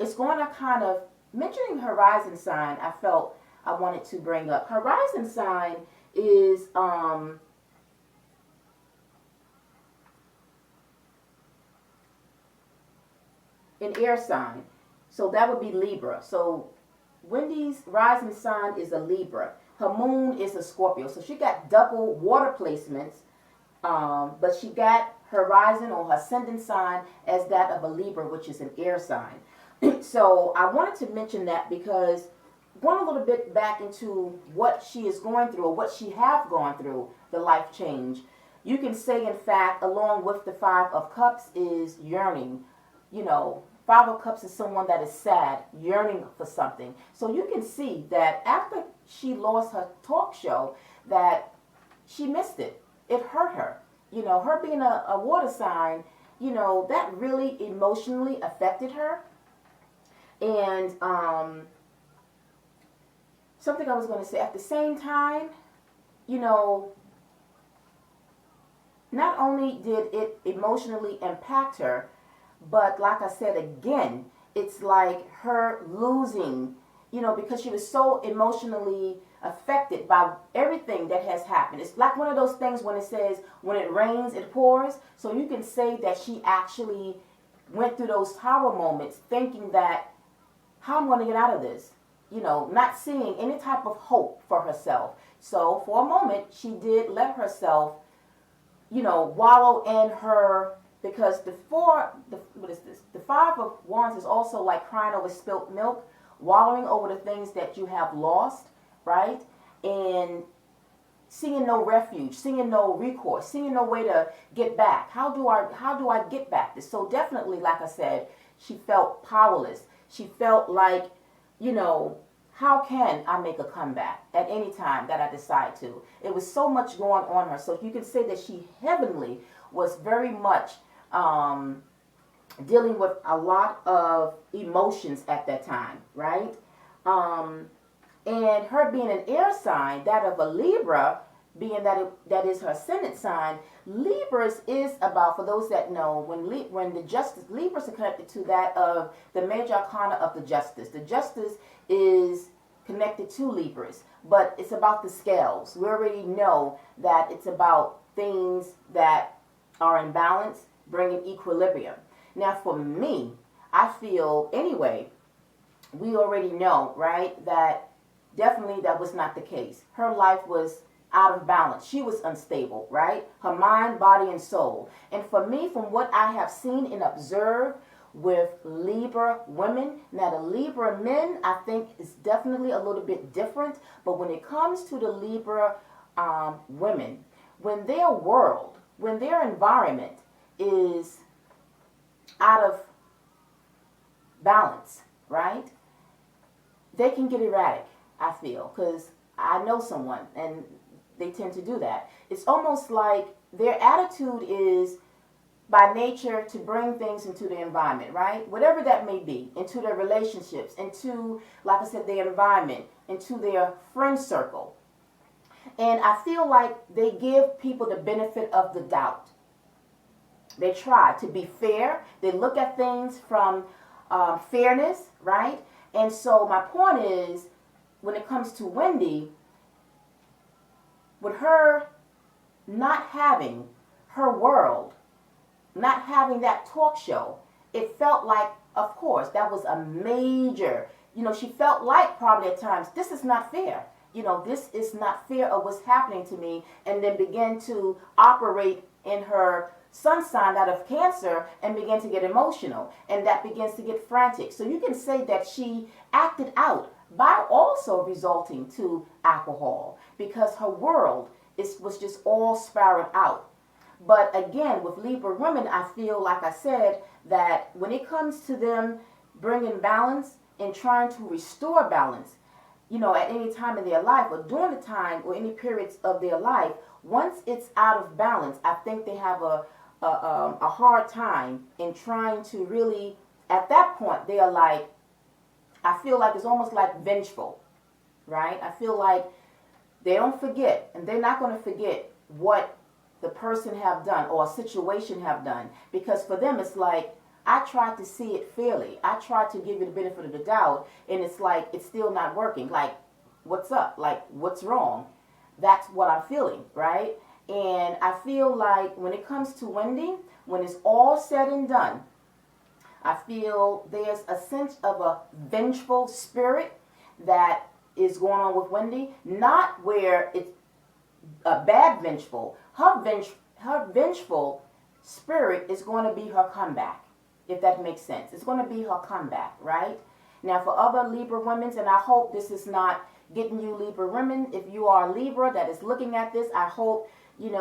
is going to kind of, mentioning her rising sign, I felt I wanted to bring up. Her rising sign is an air sign. So that would be Libra. So Wendy's rising sign is a Libra. Her moon is a Scorpio. So she got double water placements, but she got her rising or her ascendant sign as that of a Libra, which is an air sign. So I wanted to mention that because going a little bit back into what she is going through or what she have gone through, the life change, you can say, in fact, along with the Five of Cups is yearning. You know, Five of Cups is someone that is sad, yearning for something. So you can see that after she lost her talk show, that she missed it. It hurt her. You know, her being a water sign, you know, that really emotionally affected her. And something I was going to say, at the same time, you know, not only did it emotionally impact her, but like I said again, it's like her losing, you know, because she was so emotionally affected by everything that has happened. It's like one of those things when it says, when it rains, it pours. So you can say that she actually went through those tower moments thinking that, how am I going to get out of this? You know, not seeing any type of hope for herself. So for a moment, she did let herself, you know, wallow in her, because what is this? The Five of Wands is also like crying over spilt milk, wallowing over the things that you have lost, right? And seeing no refuge, seeing no recourse, seeing no way to get back. How do I get back this? So definitely, like I said, she felt powerless. She felt like, you know, how can I make a comeback at any time that I decide to? It was so much going on her. So you can say that she heavenly was very much dealing with a lot of emotions at that time, right? And her being an air sign, that of a Libra, being that is her ascendant sign, Libras is about, for those that know, when the justice, Libras are connected to that of the major arcana of the justice. The justice is connected to Libras, but it's about the scales. We already know that it's about things that are in balance, bringing equilibrium. Now for me, I feel anyway, we already know, right, that definitely that was not the case. Her life was out of balance. She was unstable, right? Her mind, body, and soul. And for me, from what I have seen and observed with Libra women, now the Libra men, I think is definitely a little bit different. But when it comes to the Libra women, when their world, when their environment is out of balance, right? They can get erratic, I feel, because I know someone and they tend to do that. It's almost like their attitude is by nature to bring things into the environment, right? Whatever that may be, into their relationships, into, like I said, their environment, into their friend circle. And I feel like they give people the benefit of the doubt. They try to be fair. They look at things from fairness, right? And so my point is, when it comes to Wendy, with her not having her world, not having that talk show, it felt like Of course, that was a major, she felt like probably at times, this is not fair. This is not fair of what's happening to me. And then began to operate in her sun sign out of Cancer and began to get emotional. And that begins to get frantic. So you can say that she acted out by also resulting to alcohol because her world was just all spiraled out. But again, with Libra women, I feel, like I said, that when it comes to them bringing balance and trying to restore balance, at any time in their life or during the time or any periods of their life, once it's out of balance, I think they have a hard time in trying to really, at that point, they are like, I feel like it's almost like vengeful, right? I feel like they don't forget, and they're not going to forget what the person have done or a situation have done, because for them it's like, I tried to see it fairly. I tried to give you the benefit of the doubt, and it's like it's still not working. Like, what's up? Like, what's wrong? That's what I'm feeling, right? And I feel like when it comes to Wendy, when it's all said and done, I feel there's a sense of a vengeful spirit that is going on with Wendy. Not where it's a bad vengeful. Her vengeful spirit is going to be her comeback, if that makes sense. It's going to be her comeback, right? Now, for other Libra women, and I hope this is not getting you Libra women. If you are a Libra that is looking at this, I hope, you'll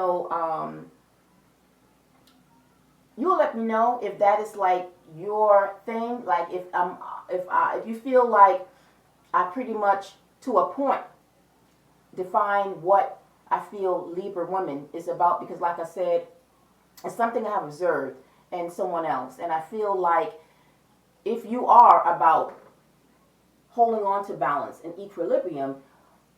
let me know if that is like your thing. Like if you feel like I pretty much to a point define what I feel Libra woman is about, because like I said, it's something I have observed in someone else, and I feel like if you are about holding on to balance and equilibrium,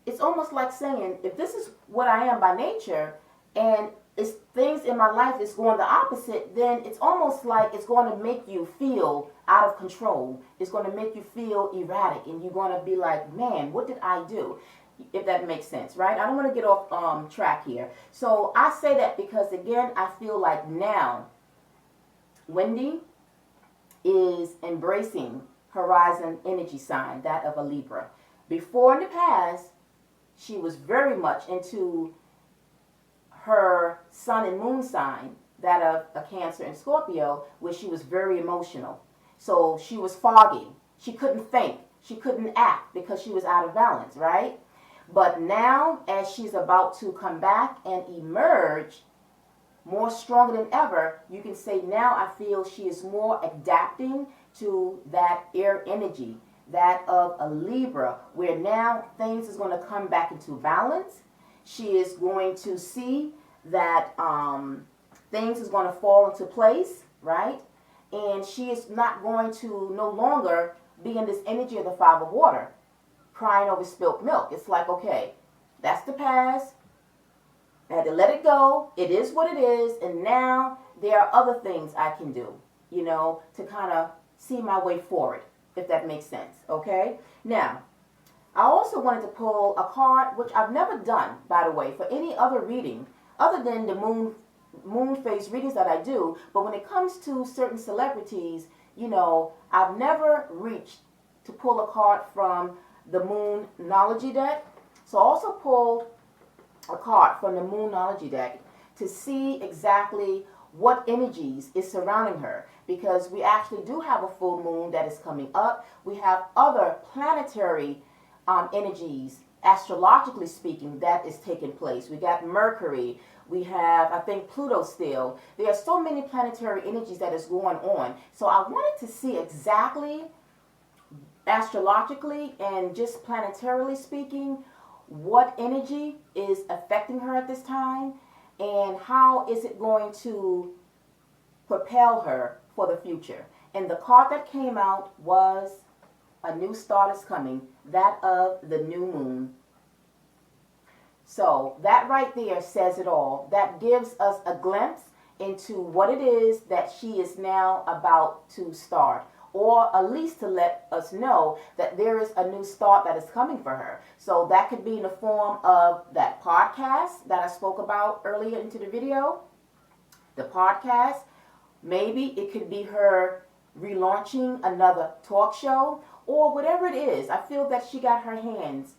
it's almost like saying, if this is what I am by nature and it's things in my life is going the opposite, then it's almost like it's going to make you feel out of control. It's going to make you feel erratic, and you're going to be like, man, what did I do? If that makes sense, right? I don't want to get off track here. So I say that because, again, I feel like now Wendy is embracing horizon energy sign, that of a Libra. Before, in the past, she was very much into her sun and moon sign, that of a Cancer and Scorpio, where she was very emotional. So she was foggy. She couldn't think. She couldn't act because she was out of balance, right? But now, as she's about to come back and emerge more stronger than ever, you can say now I feel she is more adapting to that air energy, that of a Libra, where now things is going to come back into balance. She is going to see that things is going to fall into place, right? And she is not going to no longer be in this energy of the Five of Water, crying over spilt milk. It's like, okay, that's the past. I had to let it go. It is what it is. And now there are other things I can do, to kind of see my way forward, if that makes sense. Okay? Now, I also wanted to pull a card, which I've never done, by the way, for any other reading, other than the moon phase readings that I do. But when it comes to certain celebrities, I've never reached to pull a card from the Moonology deck. So I also pulled a card from the Moonology deck to see exactly what energies is surrounding her, because we actually do have a full moon that is coming up. We have other planetary energies, astrologically speaking, that is taking place. We got Mercury. We have, I think, Pluto still. There are so many planetary energies that is going on. So I wanted to see exactly, astrologically and just planetarily speaking, what energy is affecting her at this time, and how is it going to propel her for the future. And the card that came out was a new start is coming, that of the new moon. So that right there says it all. That gives us a glimpse into what it is that she is now about to start, or at least to let us know that there is a new start that is coming for her. So that could be in the form of that podcast that I spoke about earlier into the video. The podcast, maybe it could be her relaunching another talk show, or whatever it is. I feel that she got her hands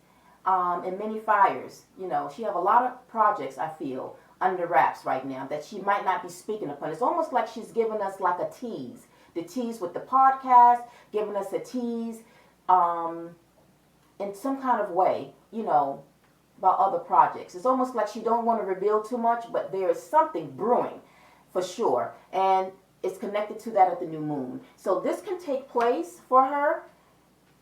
in many fires. You know, she have a lot of projects, I feel, under wraps right now that she might not be speaking upon. It's almost like she's giving us like a tease. The tease with the podcast, giving us a tease in some kind of way, you know, about other projects. It's almost like she don't want to reveal too much, but there is something brewing for sure. And it's connected to that of the new moon. So this can take place for her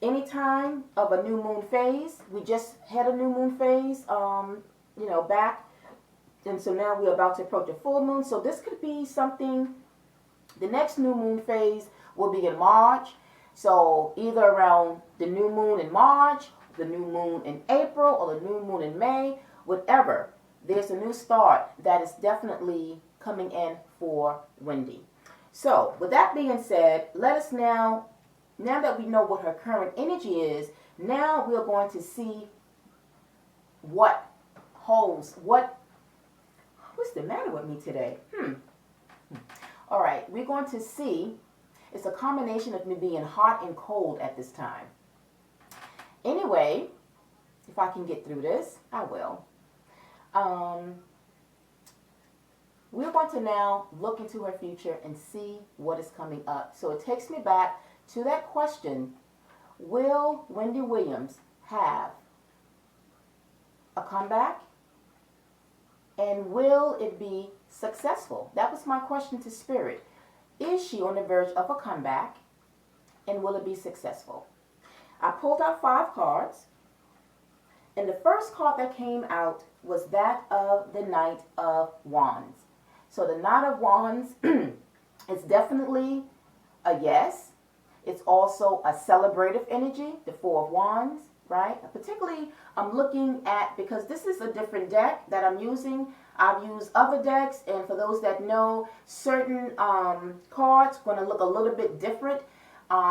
anytime of a new moon phase. We just had a new moon phase, you know, back. And so now we're about to approach a full moon. So this could be something, the next new moon phase will be in March. So either around the new moon in March, the new moon in April, or the new moon in May, whatever. There's a new start that is definitely coming in for Wendy. So with that being said, let us now that we know what her current energy is, now we're going to see what holds, what's the matter with me today? All right, we're going to see, it's a combination of me being hot and cold at this time. Anyway, if I can get through this, I will. We're going to now look into her future and see what is coming up. So it takes me back to that question, will Wendy Williams have a comeback? And will it be successful? That was my question to Spirit. Is she on the verge of a comeback? And will it be successful? I pulled out 5 cards. And the first card that came out was that of the Knight of Wands. So the Knight of Wands is definitely a yes. It's also a celebrative energy, the 4 of Wands, right? Particularly, I'm looking at, because this is a different deck that I'm using. I've used other decks, and for those that know, certain cards are going to look a little bit different.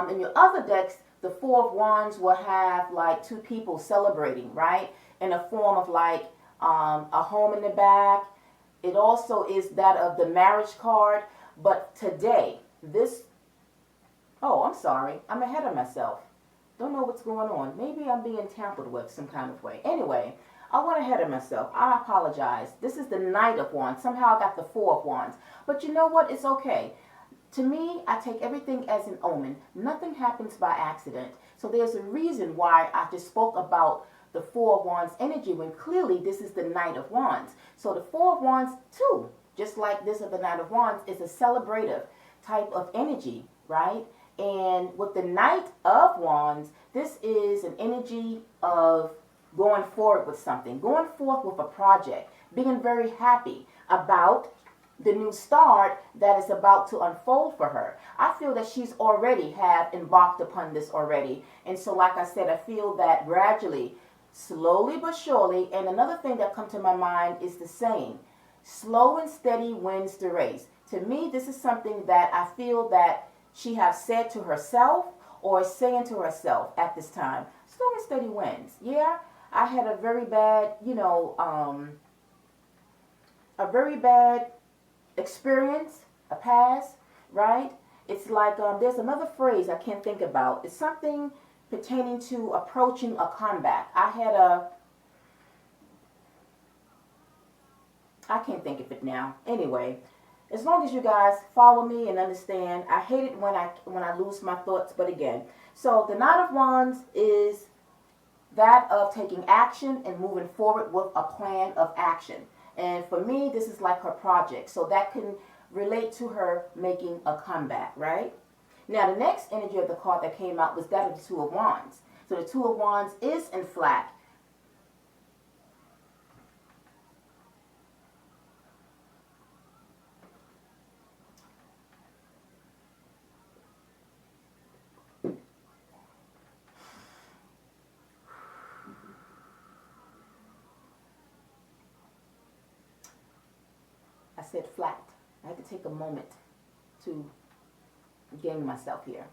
In your other decks, the 4 of Wands will have like 2 people celebrating, right? In a form of like a home in the back. It also is that of the marriage card. But today, oh, I'm sorry. I'm ahead of myself. Don't know what's going on. Maybe I'm being tampered with some kind of way. Anyway, I went ahead of myself. I apologize. This is the Knight of Wands. Somehow I got the 4 of Wands. But you know what? It's okay. To me, I take everything as an omen. Nothing happens by accident. So there's a reason why I just spoke about the 4 of Wands energy when clearly this is the Knight of Wands. So the 4 of Wands too, just like this of the Knight of Wands, is a celebrative type of energy, right? And with the Knight of Wands, this is an energy of going forward with something, going forth with a project, being very happy about the new start that is about to unfold for her. I feel that she's already have embarked upon this already. And so like I said, I feel that gradually, slowly but surely, and another thing that comes to my mind is the saying, slow and steady wins the race. To me, this is something that I feel that she has said to herself or is saying to herself at this time. Slow and steady wins. Yeah, I had a very bad, experience, a past, right? It's like there's another phrase I can't think about. It's something pertaining to approaching a comeback. I can't think of it now. Anyway, as long as you guys follow me and understand, I hate it when I lose my thoughts, but again. So the Knight of Wands is that of taking action and moving forward with a plan of action. And for me, this is like her project. So that can relate to her making a comeback, right? Now, the next energy of the card that came out was that of the 2 of Wands. So the 2 of Wands is in flat. I said flat. I had to take a moment to gain myself here.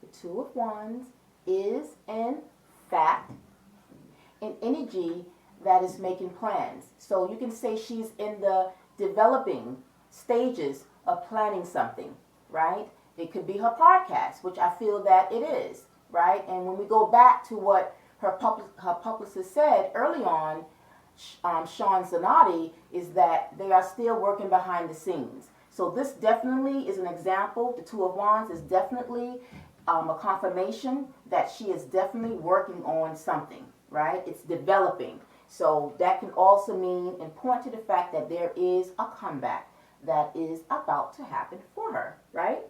The 2 of Wands is, in fact, an energy that is making plans. So you can say she's in the developing stages of planning something, right? It could be her podcast, which I feel that it is, right? And when we go back to what her publicist said early on, Sean Zanotti, is that they are still working behind the scenes. So this definitely is an example. The Two of Wands is definitely a confirmation that she is definitely working on something, right? It's developing. So that can also mean and point to the fact that there is a comeback that is about to happen for her, right?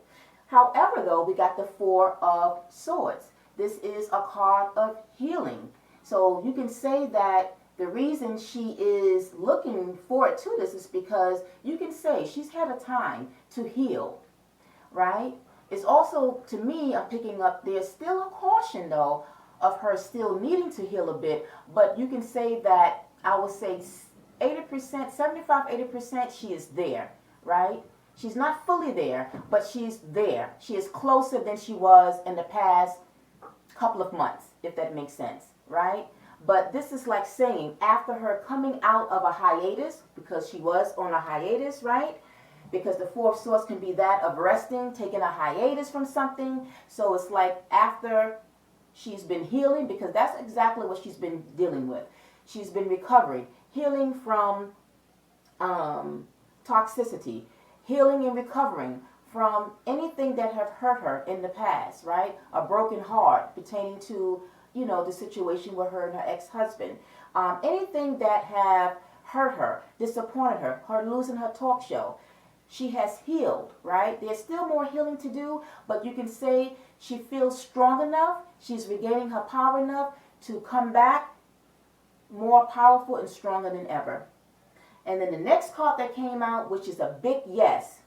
However, though, we got the Four of Swords. This is a card of healing. So you can say that the reason she is looking forward to this is because you can say she's had a time to heal, right? It's also, to me, I'm picking up, there's still a caution, though, of her still needing to heal a bit, but you can say that, I would say 80%, 75, 80%, she is there, right? She's not fully there, but she's there. She is closer than she was in the past couple of months, if that makes sense, right? But this is like saying, after her coming out of a hiatus, because she was on a hiatus, right? Because the Four of Swords can be that of resting, taking a hiatus from something. So it's like after she's been healing, because that's exactly what she's been dealing with. She's been recovering, healing from toxicity, healing and recovering from anything that have hurt her in the past, right? A broken heart pertaining to, you know, the situation with her and her ex-husband. Anything that have hurt her, disappointed her, her losing her talk show. She has healed, right? There's still more healing to do, but you can say she feels strong enough, she's regaining her power enough to come back more powerful and stronger than ever. And then the next card that came out, which is a big yes,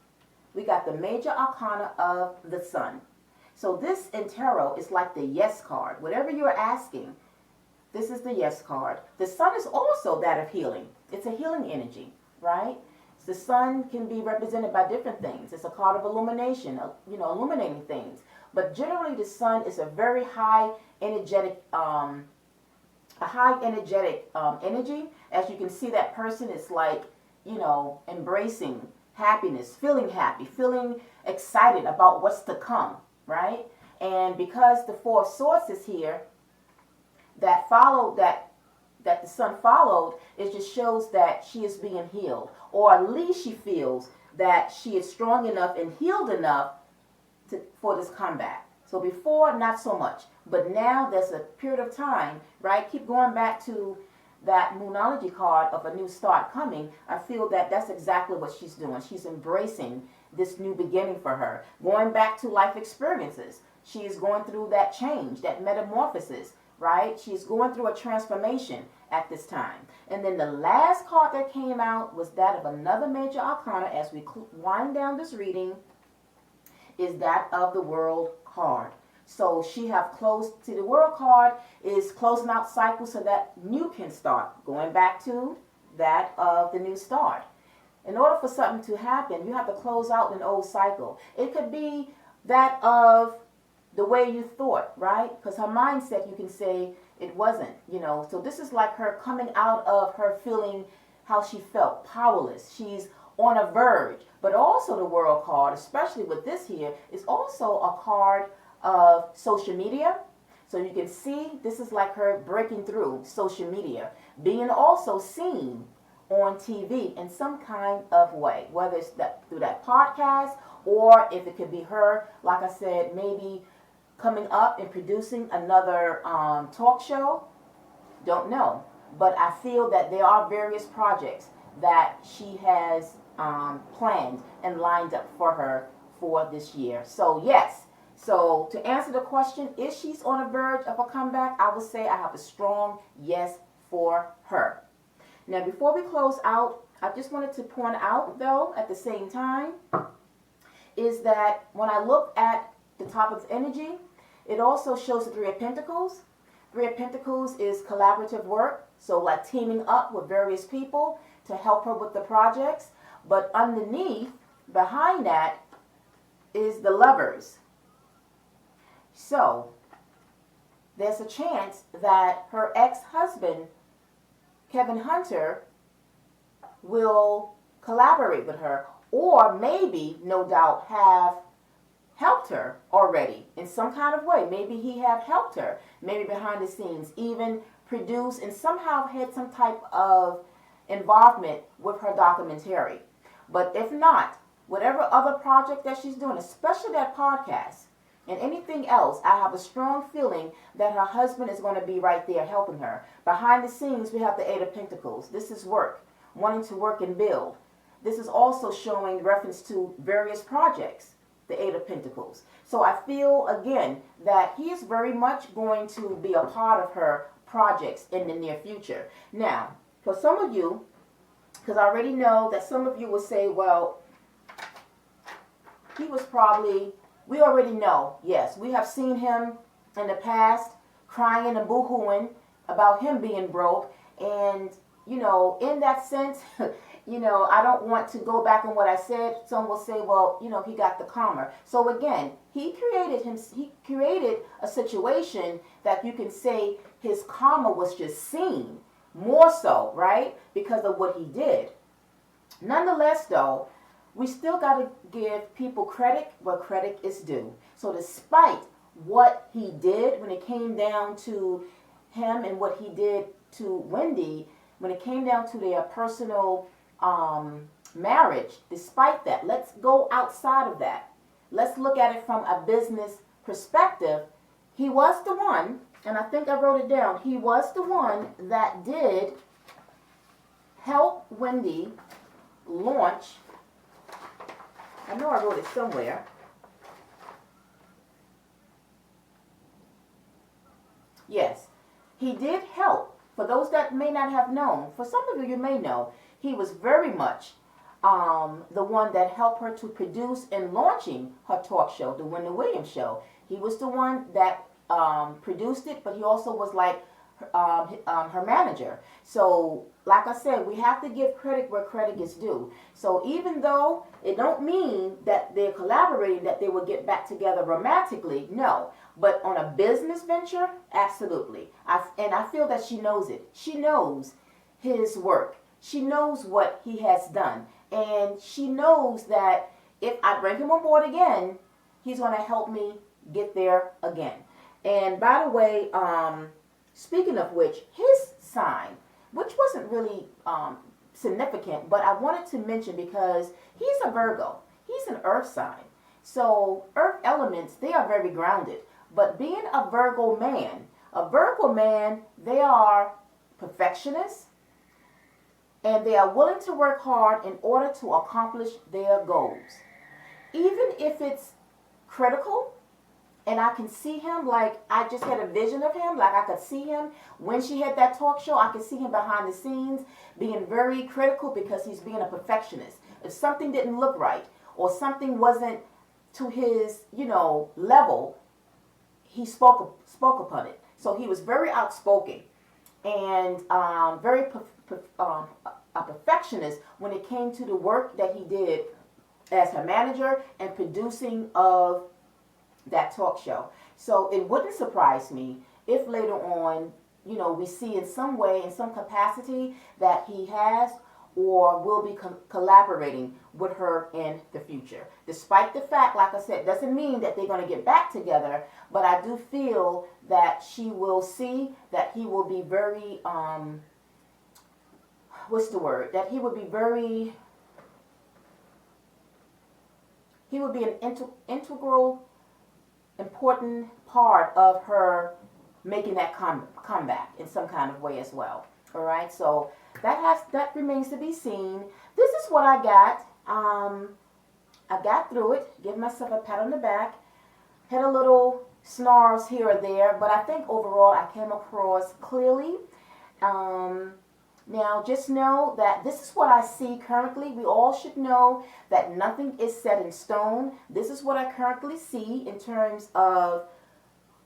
we got the major arcana of the Sun. So this in tarot is like the yes card. Whatever you're asking, this is the yes card. The Sun is also that of healing. It's a healing energy, right? The Sun can be represented by different things. It's a card of illumination, you know, illuminating things. But generally, the Sun is a very high energetic, energy. As you can see, that person is like, you know, embracing happiness, feeling happy, feeling excited about what's to come, right? And because the Four of Swords is here, that the Sun followed, it just shows that she is being healed, or at least she feels that she is strong enough and healed enough for this comeback. So before, not so much, but now there's a period of time, right? Keep going back to that Moonology card of a new start coming. I feel that that's exactly what she's doing. She's embracing this new beginning for her, going back to life experiences. She is going through that change, that metamorphosis, right? She's going through a transformation at this time. And then the last card that came out was that of another major arcana as we wind down this reading, is that of the World card. So she have closed, see, the World card is closing out cycles so that new can start, going back to that of the new start. In order for something to happen, you have to close out an old cycle. It could be that of the way you thought, right? Because her mindset, you can say it wasn't, you know. So this is like her coming out of her feeling how she felt, powerless. She's on a verge. But also the World card, especially with this here, is also a card of social media. So you can see this is like her breaking through social media, being also seen on TV in some kind of way, whether it's through that podcast, or if it could be her, like I said, maybe coming up and producing another talk show. Don't know. But I feel that there are various projects that she has planned and lined up for her for this year. So yes. So to answer the question, is she on the verge of a comeback? I would say I have a strong yes for her. Now, before we close out, I just wanted to point out, though, at the same time, is that when I look at the top of energy, it also shows the Three of Pentacles. Three of Pentacles is collaborative work, so like teaming up with various people to help her with the projects. But underneath, behind that, is the Lovers. So there's a chance that her ex-husband, Kevin Hunter, will collaborate with her, or maybe, no doubt, have helped her already in some kind of way. Maybe he have helped her, maybe behind the scenes, even produced and somehow had some type of involvement with her documentary. But if not, whatever other project that she's doing, especially that podcast and anything else, I have a strong feeling that her husband is going to be right there helping her. Behind the scenes, we have the Eight of Pentacles. This is work, wanting to work and build. This is also showing reference to various projects, the Eight of Pentacles. So I feel, again, that he is very much going to be a part of her projects in the near future. Now, for some of you, because I already know that some of you will say, well, he was probably, we already know, yes, we have seen him in the past crying and boo-hooing about him being broke. And, you know, in that sense, you know, I don't want to go back on what I said. Some will say, well, you know, he got the karma. So again, he created a situation that you can say his karma was just seen more so, right? Because of what he did. Nonetheless, though, we still got to give people credit where credit is due. So despite what he did when it came down to him and what he did to Wendy, when it came down to their personal marriage, despite that, let's go outside of that. Let's look at it from a business perspective. He was the one, and I think I wrote it down, he was the one that did help Wendy launch. I know I wrote it somewhere. Yes, he did help. For those that may not have known, for some of you, you may know, he was very much the one that helped her to produce and launching her talk show, the Wendy Williams Show. He was the one that produced it, but he also was like her manager. So, like I said, we have to give credit where credit is due. So even though it don't mean that they're collaborating, that they will get back together romantically, no. But on a business venture, absolutely. And I feel that she knows it. She knows his work. She knows what he has done. And she knows that if I bring him on board again, he's going to help me get there again. And by the way, speaking of which, his sign, which wasn't really significant, but I wanted to mention because he's a Virgo. He's an earth sign. So earth elements, they are very grounded. But being a Virgo man, they are perfectionists, and they are willing to work hard in order to accomplish their goals. Even if it's critical, and I can see him, like I just had a vision of him, like I could see him when she had that talk show, I could see him behind the scenes being very critical because he's being a perfectionist. If something didn't look right or something wasn't to his, level, he spoke upon it. So he was very outspoken and very a perfectionist when it came to the work that he did as her manager and producing of that talk show. So it wouldn't surprise me if later on, we see in some way, in some capacity, that he has or will be collaborating with her in the future. Despite the fact, like I said, doesn't mean that they're going to get back together, but I do feel that she will see that he will be very, that he would be very, he would be an integral, important part of her making that comeback in some kind of way as well. All right, so that remains to be seen. This is what I got. I got through it. Give myself a pat on the back. Had a little snarls here or there, but I think overall I came across clearly. Now, just know that this is what I see currently. We all should know that nothing is set in stone. This is what I currently see in terms of,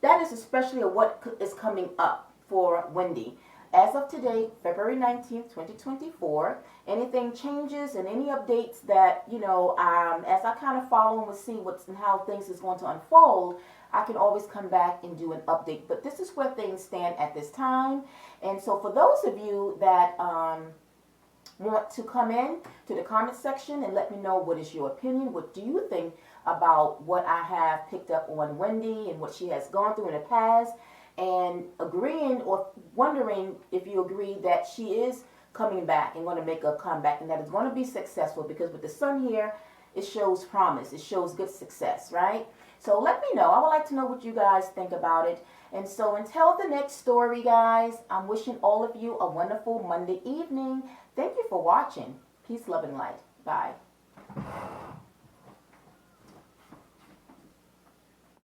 that is especially what is coming up for Wendy. As of today, February 19th, 2024, anything changes and any updates that, as I kind of follow and will see what's and how things is going to unfold, I can always come back and do an update. But this is where things stand at this time. And so for those of you that want to come in to the comment section and let me know what is your opinion, what do you think about what I have picked up on Wendy and what she has gone through in the past, and agreeing or wondering if you agree that she is coming back and going to make a comeback and that it's going to be successful, because with the sun here, it shows promise. It shows good success, right? So let me know. I would like to know what you guys think about it. And so until the next story, guys, I'm wishing all of you a wonderful Monday evening. Thank you for watching. Peace, love, and light. Bye.